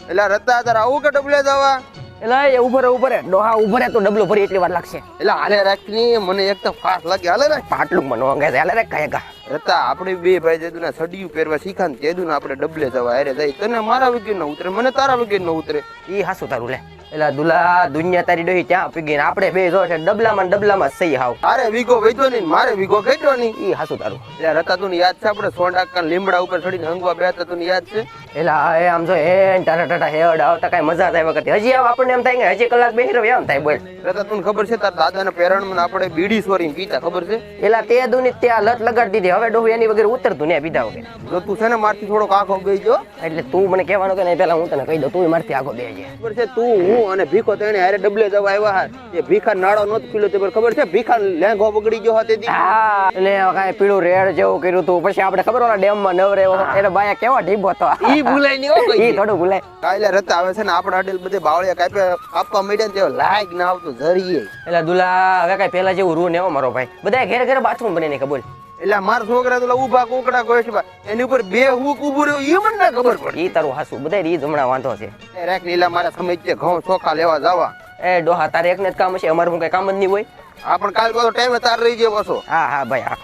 એટલે રતા તાર આવું કે ડબલે જવા એટલે એ ઉપર ડોહા ઉભરે તો ડબલો ભરી એટલી વાર લાગશે. એટલે હાલે રાખની મને એક તો ફાસ લાગે હાલે રાખ પાટલું મને વાંગે હાલે રે કાયગા. રતા આપણે બે ભાઈ જેદુના સડિયું પહેરવા શીખાન તેદુના આપણે ડબલે જવા હારે જાય. તને મારા વગર ન ઉતરે મને તારા વગર ન ઉતરે. ઈ હાસુ તારું લે. એટલે દુલા દુનિયા તારી ડોહી ત્યાં પીગી ને આપણે બે જો છે ડબલામાં સહી હાવ. તારે વીઘો વૈધો નહીં મારે વીઘો ઘટ્યો નહીં. ઈ હાસુ તારું. એટલે રતા તું યાદ છે આપણે સોંડાકા લીમડા ઉપર ચડીને હંગવા બેઠા તું યાદ છે. એટલે એ આમ જો એ ટાટા હેડ આવતા કઈ મજા થાય વખતે હજી આવ આપણને એમ થાય કે હજી કલાક બેહી રહ્યો એમ થાય બોલ. રતા તને ખબર છે તાર દાદાના પેરણમાં આપણે બીડી સોરીને પીતા ખબર છે. એલા તે દુની ત્યાં લત લગાડી દીધી હવે ડોહી એની વગર ઉતરતું ને પીધા વગર. જો તું છે ને મારથી થોડોક આખો બેહી જો. એટલે તું મને કહેવાનું કે નહીં પેલા હું તને કહી દઉં તું મારથી આગો બેહજે. ખબર છે તું હું અને ભીખો તેને હારે ડબલે જવા આવ્યા હા. એ ભીખા નાળો નહોતો પીલો તે ખબર છે ભીખા લેંગો બગડી ગયો હતી. હા એટલે કાંઈ પીળું રેડ જેવું કર્યું તું પછી આપણે ખબર ઓલા ડેમમાં નવરે એટલે બાયા કેવો ઢીબો હતો. ઈ ભૂલાય નહીં હો ઈ થોડું ભૂલાય. કાલે રતા આવે છે ને આપણે અડેલ બધે બાવળિયા કાપવા માંડ્યા ને તે લાગ ના આવતું જરીએ. એટલે દુલા હવે કઈ પેલા જેવું રૂ ને એવો મારો ભાઈ બધા ઘરે ઘરે બાથરૂમ બને ને ખબર. એટલે મારા છોકરા તો ઉભા કોકડા ગોઠવા એની ઉપર બે હુક ઉભું રહ્યું ઈ મને ના ખબર પડે. ઈ તારું હાસુ બધા ઈ હમણાં વાંધો છે. રાખ નીલા મારા સમજ છે ઘઉં ચોખા લેવા જવા. એ ડોહા તારે એકને જ કામ છે અમારું કઈ કામ જ નહીં હોય. આ પણ કાલ બધો ટાઈમે તાર રહી જાય પાછો. હા ભાઈ હા.